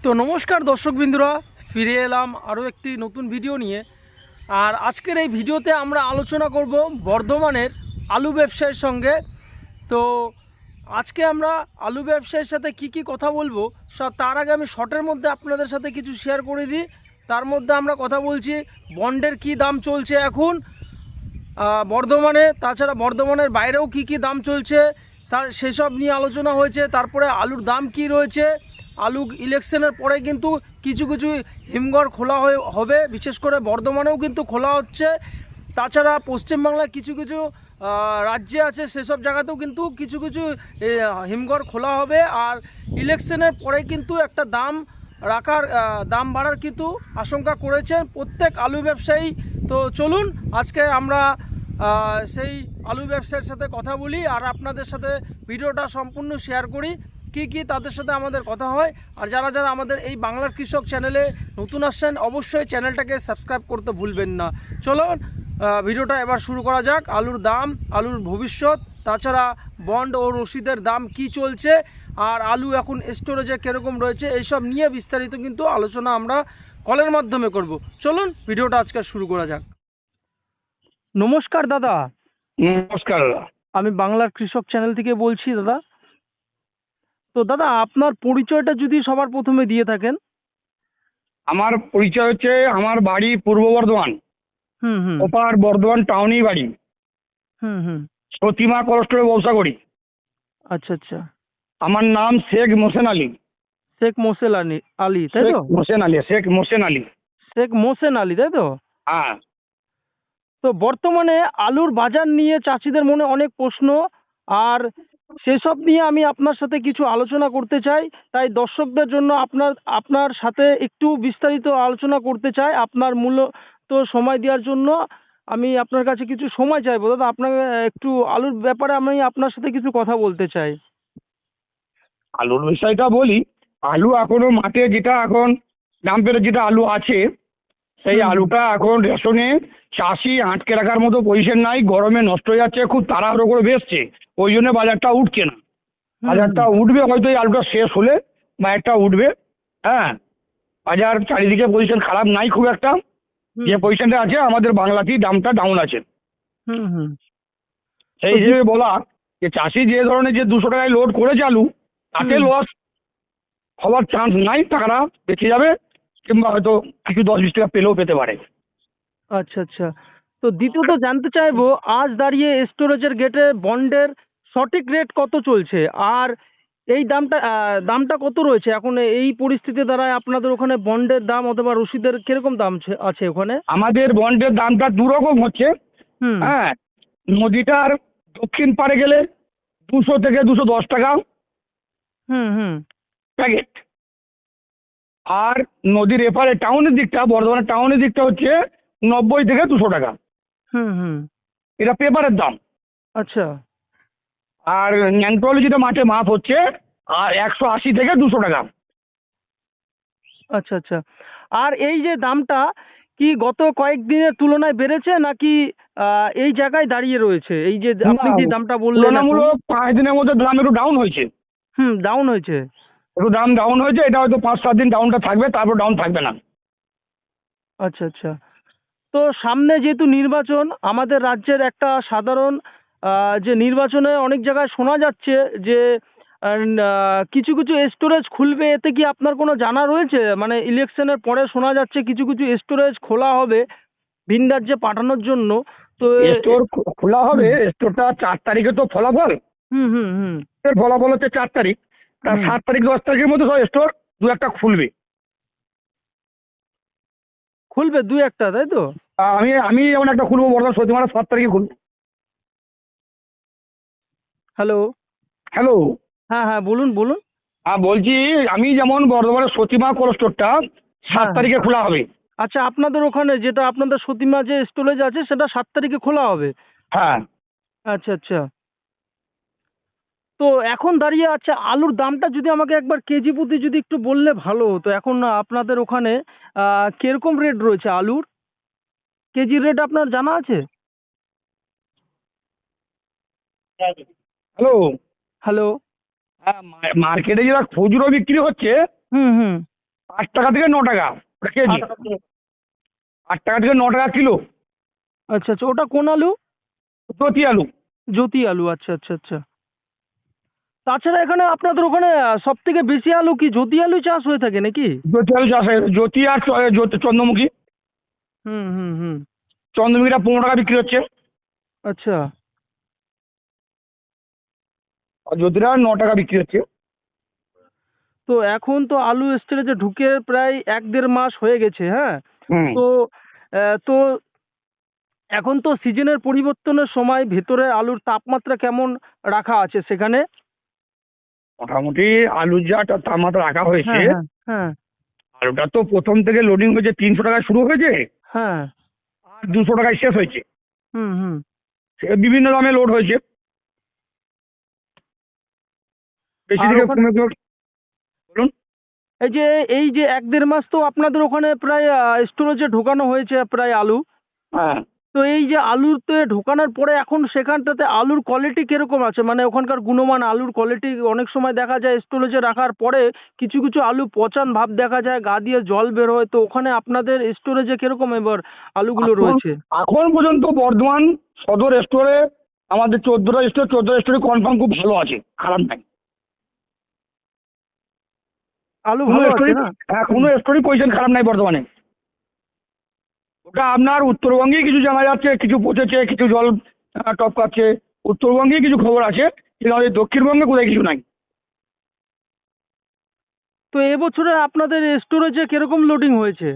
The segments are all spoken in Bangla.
তো নমস্কার দর্শকবৃন্দুরা, ফিরে এলাম আরও একটি নতুন ভিডিও নিয়ে। আর আজকের এই ভিডিওতে আমরা আলোচনা করব বর্ধমানের আলু ব্যবসায়ের সঙ্গে। তো আজকে আমরা আলু ব্যবসায়ের সাথে কি কথা বলবো, তার আগে আমি শর্টের মধ্যে আপনাদের সাথে কিছু শেয়ার করে দিই। তার মধ্যে আমরা কথা বলছি বন্ডের কি দাম চলছে এখন বর্ধমানে, তাছাড়া বর্ধমানের বাইরেও কি দাম চলছে তার সেসব নিয়ে আলোচনা হয়েছে। তারপরে আলুর দাম কি রয়েছে, আলু ইলেকশনের পরে কিন্তু কিছু হিমঘর খোলা হবে, বিশেষ করে বর্ধমানেও কিন্তু খোলা হচ্ছে। তাছাড়া পশ্চিমবাংলায় কিছু রাজ্যে আছে, সেসব জায়গাতেও কিন্তু কিছু হিমঘর খোলা হবে। আর ইলেকশনের পরে কিন্তু একটা দাম বাড়ার কিন্তু আশঙ্কা করেছেন প্রত্যেক আলু ব্যবসায়ী। তো চলুন আজকে আমরা সেই আলু ব্যবসায়ীর সাথে কথা বলি আর আপনাদের সাথে ভিডিওটা সম্পূর্ণ শেয়ার করি কি তাদের সাথে আমাদের কথা হয়। আর যারা আমাদের এই বাংলার কৃষক চ্যানেলে নতুন আসছেন, অবশ্যই চ্যানেলটাকে সাবস্ক্রাইব করতে ভুলবেন না। চলুন ভিডিওটা এবার শুরু করা যাক। আলুর দাম, আলুর ভবিষ্যৎ, তাছাড়া বন্ড ও রসিদের দাম কি চলছে, আর আলু এখন স্টোরেজে কীরকম রয়েছে, এইসব নিয়ে বিস্তারিত কিন্তু আলোচনা আমরা কলের মাধ্যমে করব। চলুন ভিডিওটা আজকে শুরু করা যাক। নমস্কার দাদা। নমস্কার দাদা। আমি বাংলার কৃষক চ্যানেল থেকে বলছি দাদা। তো দাদা আপনার পরিচয়টা যদি সবার প্রথমে দিয়ে থাকেন। আমার পরিচয় হচ্ছে, আমার বাড়ি পূর্ব বর্ধমান, হুম। ওপার বর্ধমান টাউনেই বাড়ি। হুম। প্রতিমা কলস্টোরে ব্যবসা করি। আচ্ছা। আমার নাম শেখ মোসেন আলী। শেখ মোসেন আলী তাই তো? শেখ মোসেন আলী। শেখ মোসেন আলী তাই তো? হ্যাঁ। তো বর্তমানে আলুর বাজার নিয়ে চাষিদের মনে অনেক প্রশ্ন, আর সেসব নিয়ে আমি আপনার সাথে কিছু আলোচনা করতে চাই। তাই দর্শকদের জন্য আপনার সাথে একটু বিস্তারিত আলোচনা করতে চাই। আপনার মূল্যত সময় দেওয়ার জন্য আমি আপনার কাছে কিছু সময় চাইবো দাদা। আপনাকে একটু আলুর ব্যাপারে আমি আপনার সাথে কিছু কথা বলতে চাই। আলুর বিষয়টা বলি। আলু এখনো মাঠে যেটা এখন দাম পেরে যেটা আলু আছে, সেই আলুটা এখন রেশনে চাষি আটকে রাখার মতো পজিশন নাই। গরমে নষ্ট হয়ে যাচ্ছে, খুব তাড়াহুড়ো করে বেচছে, ওই জন্য বাজারটা উঠছে না। বাজারটা উঠবে হয়তো এই আলুটা শেষ হলে, বাজারটা উঠবে। হ্যাঁ, বাজার চারিদিকে পজিশন খারাপ নাই খুব একটা। যে পজিশনটা আছে আমাদের বাংলাতেই দামটা ডাউন আছে। হুম। সেই হিসেবে বলা যে চাষি যে ধরনের যে 200 টাকায় লোড করেছে আলু, তাতে লস হওয়ার চান্স নাই। টাকাটা বেঁচে যাবে, কিংবা হয়তো কিছু 10-20 টাকা পেলেও পেতে পারে। আচ্ছা। তো দ্বিতীয়ত জানতে চাইবো, আজ দাঁড়িয়ে স্টোরেজের গেটে বন্ডের সঠিক রেট কত চলছে, আর এই দামটা কত রয়েছে এখন এই পরিস্থিতি দ্বারা আপনাদের ওখানে বন্ডের দাম অথবা রসিদের কিরকম দাম আছে ওখানে? আমাদের বন্ডের দামটা দুরকম হচ্ছে। হুম হ্যাঁ, নদীটার দক্ষিণ পাড়ে গেলে 200 থেকে 210 টাকা হুম প্যাকেট। আর নদীর এপারে টাউনের দিকটা, বর্ধমানের টাউনের দিকটা হচ্ছে 90 থেকে 200 টাকা। হুম। এটা পেপারের দাম। আচ্ছা। আর ন্যাংটলি যেটা মাঠে মাপ হচ্ছে, আর 180 থেকে 200 টাকা। আচ্ছা। আর এই যে দামটা কি গত কয়েকদিনের তুলনায় বেড়েছে, নাকি এই জায়গায় দাঁড়িয়ে রয়েছে? এই যে আপনি যে দামটা বললেন এখন। তুলনামূলক 5 দিনের মধ্যে দাম একটু ডাউন হয়েছে। ডাউন হয়েছে। একটু দাম ডাউন হয়েছে। এটা হয়তো 5-7 দিন ডাউনটা থাকবে, তারপর ডাউন থাকবে না। আচ্ছা। তো সামনে যেহেতু নির্বাচন, আমাদের রাজ্যের একটা সাধারণ যে নির্বাচনে অনেক জায়গায় শোনা যাচ্ছে যে কিছু স্টোরেজ খুলবে, এতে কি আপনার কোনো জানা রয়েছে? মানে ইলেকশনের পরে শোনা যাচ্ছে কিছু স্টোরেজ খোলা হবে ভিন রাজ্যে পাঠানোর জন্য। তো স্টোর খোলা হবে। স্টোরটা 4 তারিখে তো ফলাফল। হুম। এর ফলাফল হচ্ছে 4 তারিখ। তার 7 তারিখ 10 তারিখের মধ্যে সব স্টোর দু একটা খুলবে। খুলবে দু একটা তাই তো? আমি যেমন একটা খুলবো, বর্ধমান সতীমারা 7 তারিখে খুলবো। হ্যালো। হ্যালো। হ্যাঁ বলুন। হ্যাঁ, বলছি আমি যেমন বর্ধমানের সতীমা কোল্ড স্টোরটা 7 হ্যাঁ। তারিখে খোলা হবে। আচ্ছা, আপনাদের ওখানে যেটা আপনাদের সতীমা যে স্টোরেজ আছে সেটা 7 তারিখে খোলা হবে? হ্যাঁ। আচ্ছা। তো এখন দাঁড়িয়ে আছে আলুর দামটা যদি আমাকে একবার কেজি প্রতি যদি একটু বললে ভালো হতো। এখন আপনাদের ওখানে কিরকম রেট রয়েছে আলুর? কেজির রেট আপনার জানা আছে? হ্যালো। হ্যালো। হ্যাঁ, মার্কেটে যেটা খুচরো বিক্রি হচ্ছে, হুম। 8 টাকা থেকে 9 টাকা ওটা কেজি। 8 টাকা থেকে 9 টাকা কিলো। আচ্ছা আচ্ছা, ওটা কোন আলু? জ্যোতি আলু। জ্যোতি আলু, আচ্ছা আচ্ছা আচ্ছা। তাছাড়া এখানে আপনাদের ওখানে সব থেকে বেশি আলু কি জ্যোতি আলু চাষ হয়ে থাকে নাকি? জ্যোতি আলু চাষ হয়, জ্যোতি আর চন্দ্রমুখী। হুম হুম হুম। চন্দ্রমুখীটা 15 টাকা বিক্রি হচ্ছে, আচ্ছা। আর জ্যোতিটা 9 টাকা বিক্রি হচ্ছে। তো এখন তো আলু স্টোরেজে ঢুকে প্রায় 1-1.5 মাস হয়ে গেছে, হ্যাঁ? হুম। তো তো এখন তো সিজনের পরিবর্তনের সময়, ভেতরে আলুর তাপমাত্রা কেমন রাখা আছে সেখানে? মোটামুটি আলুর যা তাপমাত্রা রাখা হয়েছে, হ্যাঁ হ্যাঁ হ্যাঁ আলুটা তো প্রথম থেকে লোডিং হয়েছে 300 টাকায় শুরু হয়েছে, হ্যাঁ। আর 200 টাকায় শেষ হয়েছে। হুম হুম। সে বিভিন্ন দামে লোড হয়েছে, বেশি আর থেকে ওখানে কমে কমে। বলুন। এই যে 1-1.5 মাস তো আপনাদের ওখানে প্রায় স্টোরেজে ঢোকানো হয়েছে প্রায় আলু। হ্যাঁ। তো এই যে আলুতে ঢোকানোর পরে এখন সেখানটাতে আলুর কোয়ালিটি কিরকম আছে, মানে ওখানকার গুণমান আলুর কোয়ালিটি? অনেক সময় দেখা যায় স্টোরেজে রাখার পরে কিছু কিছু আলু পচান ভাব দেখা যায়, গা দিয়ে জল বের হয়, তো ওখানে আপনাদের স্টোরেজে কিরকম এবার আলুগুলো এখন রয়েছে? এখন পর্যন্ত বর্ধমান সদর স্টোরে আমাদের 14টা স্টোরে কনফার্ম খুব ভালো আছে, খারাপ নাই। আলু কোনো ভালো আছে স্টোরি, না? হ্যাঁ কোনো স্টোরি পজিশন খারাপ নাই বর্তমানে। ওটা আপনার উত্তরবঙ্গেই কিছু জানা যাচ্ছে, কিছু পচেছে, কিছু জল টপকাচ্ছে, উত্তরবঙ্গেই কিছু খবর আছে, কিন্তু আমাদের দক্ষিণবঙ্গে কোথায় কিছু নাই। তো এবছরে আপনাদের স্টোরেজে কিরকম লোডিং হয়েছে?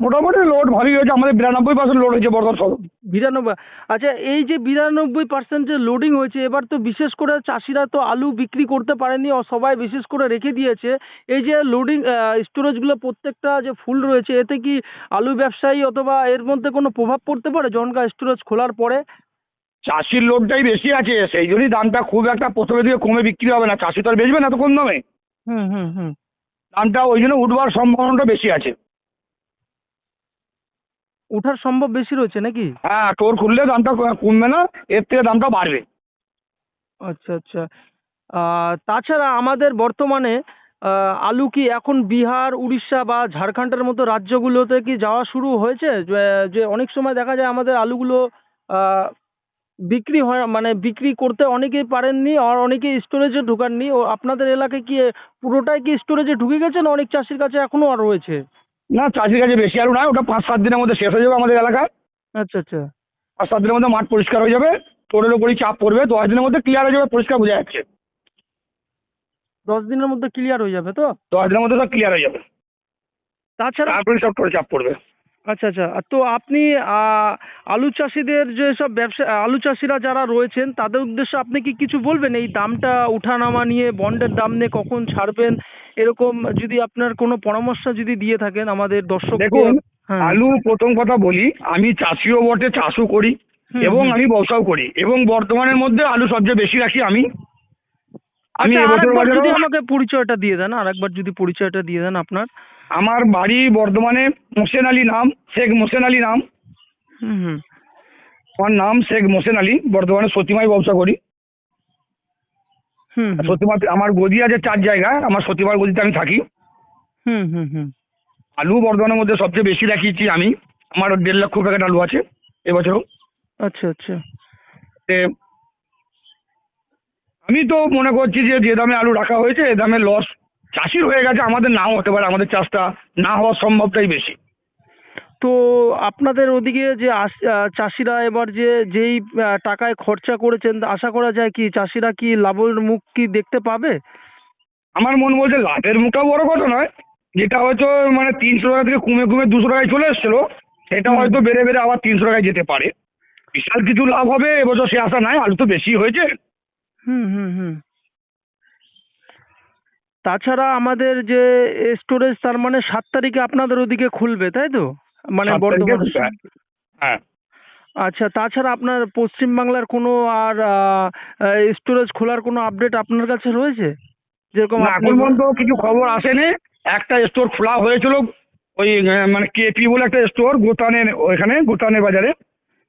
মোটামুটি লোড ভালোই হয়েছে, আমাদের 92% লোড হয়েছে বর্ধমান সদর। 92? আচ্ছা, এই যে 92% যে লোডিং হয়েছে, এবার তো বিশেষ করে চাষিরা তো আলু বিক্রি করতে পারেনি, সবাই বিশেষ করে রেখে দিয়েছে। এই যে লোডিং স্টোরেজগুলো প্রত্যেকটা যে ফুল রয়েছে, এতে কি আলু ব্যবসায়ী অথবা এর মধ্যে কোনো প্রভাব পড়তে পারে জনকা স্টোরেজ খোলার পরে? চাষির লোডটাই বেশি আছে, সেই জন্যই দামটা খুব একটা প্রথমের দিকে কমে বিক্রি হবে না, চাষি তো আর বেচবে না এত কম দামে। হুম হুম হুম। দামটা ওই জন্য উঠবার সম্ভাবনাটা বেশি আছে। ওঠার সম্ভব বেশি রয়েছে নাকি? হ্যাঁ, স্টোর খুললে দামটা কমবে না, এর থেকে দামটা বাড়বে। আচ্ছা আচ্ছা। তাছাড়া আমাদের বর্তমানে আলু কি এখন বিহার, উড়িষ্যা বা ঝাড়খণ্ডের মতো রাজ্যগুলোতে কি যাওয়া শুরু হয়েছে? যে অনেক সময় দেখা যায় আমাদের আলুগুলো আহ, বিক্রি হয়, মানে বিক্রি করতে অনেকেই পারেননি, আর অনেকেই স্টোরেজে ঢোকাননি। ও আপনাদের এলাকায় কি পুরোটাই কি স্টোরেজে ঢুকে গেছে, না অনেক চাষির কাছে এখনো আর রয়েছে? না, চাষির কাছে বেশি আলু নয়, ওটা 5-7 দিনের মধ্যে শেষ হয়ে যাবে আমাদের এলাকায়। আচ্ছা আচ্ছা। 5-7 দিনের মধ্যে মাঠ পরিষ্কার হয়ে যাবে, স্টোরের ওপরই চাপ পড়বে, 10 দিনের মধ্যে ক্লিয়ার হয়ে যাবে, পরিষ্কার বোঝা যাচ্ছে। 10 দিনের মধ্যে ক্লিয়ার হয়ে যাবে তো? 10 দিনের মধ্যে সব ক্লিয়ার হয়ে যাবে, তাছাড়া তারপরে সব স্টোরে চাপ পড়বে। আচ্ছা আচ্ছা। তো আপনি আলু চাষিদের যেসব ব্যবসা, আলু চাষিরা যারা রয়েছেন তাদের উদ্দেশ্যে আপনি কি কিছু বলবেন এই দামটা উঠানামা নিয়ে, বন্ডের দাম নিয়ে কখন ছাড়বেন, এরকম যদি আপনার কোনো পরামর্শ যদি দিয়ে থাকেন আমাদের দর্শককে? দেখুন, হ্যাঁ। আলু প্রথম কথা বলি, আমি চাষিও বটে, চাষও করি হুম এবং হুম। আমি ব্যবসাও করি, এবং বর্তমানের মধ্যে আলু সবচেয়ে বেশি রাখি আমি। আমি আচ্ছা, এবছর আরেকবার যদি বাজারেও, আমাকে পরিচয়টা দিয়ে দেন, আরেকবার যদি পরিচয়টা দিয়ে দেন আপনার। আমার বাড়ি বর্ধমানে, মোসেন আলী নাম, শেখ মোসেন আলী নাম। হুম হুম আমার নাম শেখ মোসেন আলী, বর্ধমানে সতীমায় ব্যবসা করি। হুম হুম সতীমা, আমার গদি আছে 4 জায়গায়, আমার সতীমার গদিতে আমি থাকি। হুম হুম হুম। আলু বর্ধমানের মধ্যে সবচেয়ে বেশি রাখিয়েছি আমি, আমার 1.5 লক্ষ প্যাকেট আলু আছে এবছরও। আচ্ছা আচ্ছা। তে আমি তো মনে করছি যে যে দামে আলু রাখা হয়েছে এ দামে লস চাষির হয়ে গেছে, আমাদের নাও হতে পারে, আমাদের চাষটা না হওয়ার সম্ভবটাই বেশি। তো আপনাদের ওদিকে যে চাষিরা এবার যেই টাকায় খরচা করেছেন, আশা করা যায় কি চাষিরা কি লাভের মুখ কি দেখতে পাবে? আমার মন বলছে লাভের মুখটা বড় কথা নয়, যেটা হয়তো মানে 300 টাকা থেকে কমে কমে 200 টাকায় চলে এসেছিলো, সেটা হুম হয়তো বেড়ে বেড়ে আবার 300 টাকায় যেতে পারে। বিশাল কিছু লাভ হবে এবছর সে আশা নাই, আলু তো বেশি হয়েছে। হুম হুম হুম। তাছাড়া আমাদের যে স্টোরেজ, তার মানে 7 তারিখে আপনাদের ওদিকে খুলবে তাই তো, মানে 7 তারিখে বর্ধমানে? হ্যাঁ। আচ্ছা, তাছাড়া আপনার পশ্চিমবাংলার কোনো আর স্টোরেজ খোলার কোনো আপডেট আপনার কাছে রয়েছে, যেরকম না, আপনি? এখন পর্যন্ত কিছু খবর আসেনি। একটা স্টোর খোলা হয়েছিল, ওই মানে কেপি বলে একটা স্টোর, গোতানের ওইখানে, গোতানের বাজারে,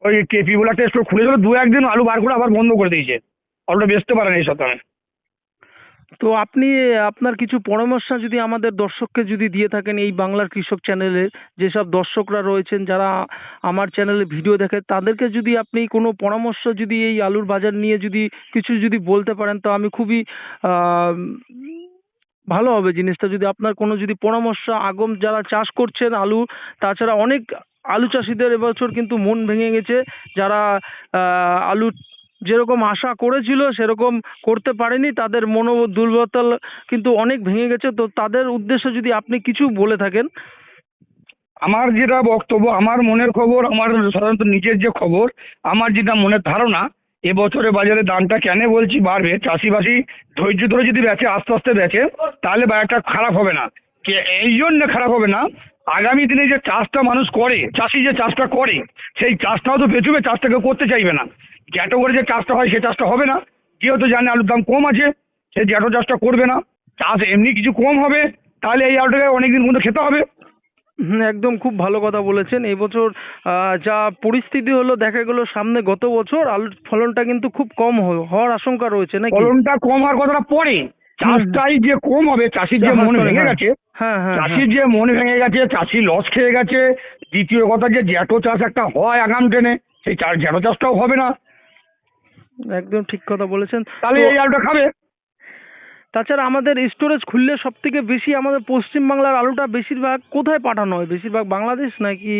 ওই কেপি বলে একটা স্টোর খুলেছিল, 2-1 দিন আলু বার করে আবার বন্ধ করে দিয়েছে, আলুটা বেচতে পারে না এই সপ্তাহে। তো আপনি আপনার কিছু পরামর্শ যদি আমাদের দর্শককে যদি দিয়ে থাকেন, এই বাংলার কৃষক চ্যানেলের যেসব দর্শকরা রয়েছেন যারা আমার চ্যানেলে ভিডিও দেখে, তাদেরকে যদি আপনি কোনো পরামর্শ যদি এই আলুর বাজার নিয়ে যদি কিছু যদি বলতে পারেন, তো আমি খুবই আহ, ভালো হবে জিনিসটা। যদি আপনার কোনো যদি পরামর্শ, আগম যারা চাষ করছেন আলু, তাছাড়া অনেক আলু চাষিদের এবছর কিন্তু মন ভেঙে গেছে, যারা আলু যেরকম আশা করেছিল সেরকম করতে পারেনি, তাদের দুর্বলতা কিন্তু অনেক ভেঙে গেছে। তো তাদের উদ্দেশ্যে যদি আপনি কিছু বলে থাকেন। আমার যেটা বক্তব্য, আমার মনের খবর, আমার সাধারণত নিজের যে খবর, আমার যেটা মনের ধারণা, এবছরে বাজারে দামটা কেন বলছি বাড়বে, চাষিবাসী ধৈর্য ধরে যদি বেচে, আস্তে আস্তে বেচে, তাহলে বাজারটা খারাপ হবে না। এই জন্য খারাপ হবে না, আগামী দিনে যে চাষটা মানুষ করে, চাষি যে চাষটা করে, সেই চাষটাও তো পেছবে, চাষটা কেউ করতে চাইবে না। জ্যাটো করে যে চাষটা হয় সে চাষটা হবে না, যেহেতু জানে আলুর দাম কম আছে, সে জ্যাটো চাষটা করবে না। চাষ এমনি কিছু কম হবে, তাহলে এই আলুটাকে অনেকদিন পর্যন্ত খেতে হবে। একদম খুব ভালো কথা বলেছেন। এই বছর যা পরিস্থিতি হলো, দেখা গেল সামনে গত বছর আলুর ফলনটা কিন্তু খুব কম হওয়ার আশঙ্কা রয়েছে নাকি? ফলনটা কম হওয়ার কথাটা পরে, চাষটাই যে কম হবে, চাষির যে মন ভেঙে গেছে, হ্যাঁ হ্যাঁ, চাষির যে মন ভেঙে গেছে, চাষি লস খেয়ে গেছে। দ্বিতীয় কথা, যে জ্যাঠো চাষ একটা হয় আগাম টেনে, সেই জ্যাঠো চাষটাও হবে না, একদম ঠিক কথা বলেছেন। তাহলে তো এই আলুটা খাবে। তাছাড়া আমাদের স্টোরেজ খুললে সব থেকে বেশি আমাদের পশ্চিম বাংলার আলুটা বেশিরভাগ কোথায় পাঠানো হয়? বেশিরভাগ বাংলাদেশ নাকি?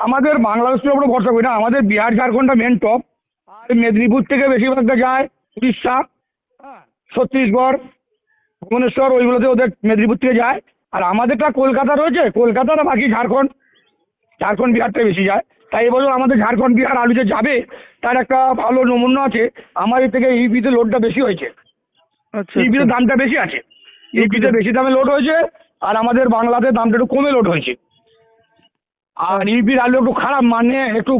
আমাদের বাংলাদেশের উপরে ভরসা করি না, আমাদের বিহার ঝাড়খণ্ডটা মেন টপ। আর মেদিনীপুর থেকে বেশিরভাগটা যায় উড়িষ্যা, ছত্তিশগড়, ভুবনেশ্বর, ওইগুলোতে ওদের মেদিনীপুর থেকে যায়। আর আমাদেরটা কলকাতা রয়েছে, কলকাতার বাকি ঝাড়খণ্ড, ঝাড়খণ্ড বিহারটাই বেশি যায়। তাই এবছর আমাদের ঝাড়খণ্ড বিহার আলু যে যাবে, তার একটা ভালো নমুনা আছে। আমার এর থেকে ইউপিতে লোডটা বেশি হয়েছে, আচ্ছা ইউপিতে আচ্ছা। দামটা বেশি আছে, ইউপিতে ইউপিতে বেশি দামে লোড হয়েছে। আর আমাদের বাংলাতে দামটা একটু কমে লোড হয়েছে। আর ইউপির আলু একটু খারাপ, মানে একটু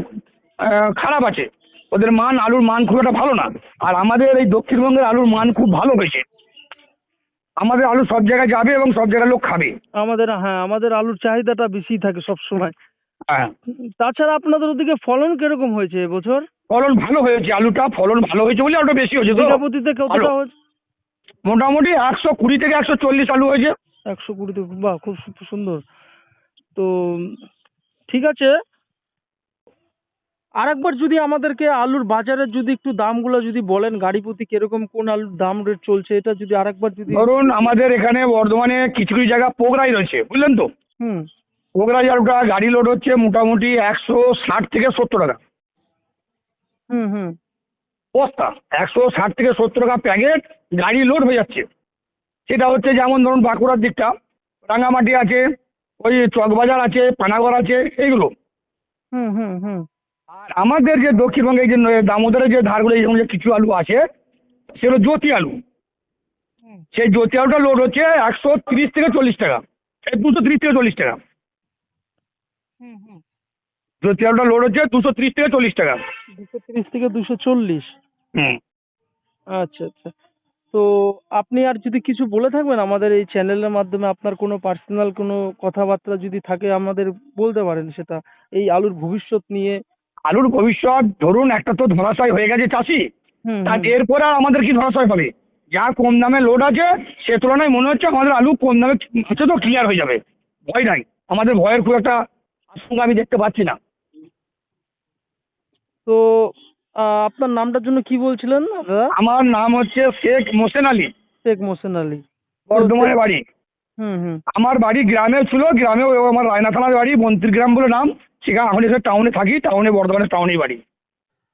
খারাপ আছে, ওদের মান, আলুর মান খুব একটা ভালো না। আর আমাদের এই দক্ষিণবঙ্গের আলুর মান খুব ভালো হয়েছে। আমাদের আলু সব জায়গায় যাবে এবং সব জায়গার লোক খাবে। আমাদের, হ্যাঁ, আমাদের আলুর চাহিদাটা বেশি থাকে সব সময়। হ্যাঁ, তাছাড়া আপনাদের ওদিকে ফলন কিরকম হয়েছে এবছর? ফলন ভালো হয়েছে, আলুটা ফলন ভালো হয়েছে বলে আলুটা বেশি হয়েছে। তো বিঘা প্রতিতে কতটা ভালো, হয়েছে? মোটামুটি 120 থেকে 140 আলু হয়েছে। 120, বাহ, খুব সুন্দর। তো ঠিক আছে, আরেকবার যদি আমাদেরকে আলুর বাজারের যদি একটু দামগুলো যদি বলেন, গাড়ি প্রতি কিরকম কোন আলুর দাম রেট চলছে, এটা যদি আরেকবার যদি। ধরুন আমাদের এখানে বর্ধমানে কিছু কিছু জায়গা পোগরাই রয়েছে, বুঝলেন তো। হুম পোগরাই আলুটা গাড়ি লোড হচ্ছে মোটামুটি 160 থেকে 70 টাকা হুম হুম বস্তা, 160 থেকে 70 টাকা প্যাকেট গাড়ি লোড হয়ে যাচ্ছে। সেটা হচ্ছে যেমন ধরুন বাঁকুড়ার দিকটা, রাঙামাটি আছে, ওই চকবাজার আছে, পানাগড় আছে, এইগুলো। হুম হুম হুম আর আমাদের যে দক্ষিণবঙ্গে যে দামোদরের যে ধারগুলো, এই যে কিছু আলু আছে, সেগুলো জ্যোতি আলু। সেই জ্যোতি আলুটা লোড হচ্ছে 130 থেকে 40 টাকা, 230 থেকে 40 টাকা। হুম হুম জ্যোতি আলুটা লোড হচ্ছে 230 থেকে 40 টাকা। 230 থেকে 240। হুম। আচ্ছা আচ্ছা। তো আপনি আর যদি কিছু বলে থাকবেন আমাদের এই চ্যানেলের মাধ্যমে, আপনার কোনো পার্সোনাল কোনো কথাবার্তা যদি থাকে আমাদের বলতে পারেন সেটা, এই আলুর ভবিষ্যৎ নিয়ে। আলুর ভবিষ্যৎ, ধরুন একটা তো ধরাশায়ী হয়ে গেছে চাষি, হুম তা হুম এরপরে আর আমাদের কি ধরাশায়ী হবে? যা কম দামে লোড আছে, সে তুলনায় মনে হচ্ছে আমাদের আলু কম দামে হচ্ছে তো ক্লিয়ার হয়ে যাবে। ভয় নাই, আমাদের ভয়ের খুব একটা আশঙ্কা আমি দেখতে পাচ্ছি না। তো আপনার নামটার জন্য কি বলছিলেন দাদা? আমার নাম হচ্ছে শেখ মোসেন আলী, শেখ মোহসেন আলী। তো বর্ধমানে বাড়ি। হুম হুম আমার বাড়ি গ্রামে ছিল, গ্রামে আমার রায়না থানার বাড়ি, মন্ত্রী গ্রাম বলে নাম। সেখানে এখন এসে টাউনে থাকি, টাউনে, বর্ধমানের টাউনেই বাড়ি।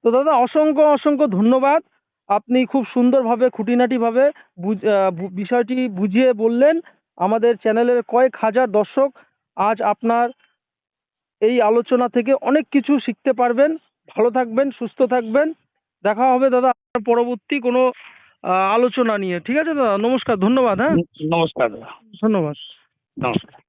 তো দাদা, অসংখ্য অসংখ্য ধন্যবাদ। আপনি খুব সুন্দরভাবে খুঁটিনাটিভাবে বিষয়টি বুঝিয়ে বললেন। আমাদের চ্যানেলের কয়েক হাজার দর্শক আজ আপনার এই আলোচনা থেকে অনেক কিছু শিখতে পারবেন। ভালো থাকবেন, সুস্থ থাকবেন। দেখা হবে দাদা আপনার পরবর্তী কোনো আলোচনা নিয়ে। ঠিক আছে দাদা, নমস্কার, ধন্যবাদ। হ্যাঁ, নমস্কার দাদা, ধন্যবাদ। নমস্কার।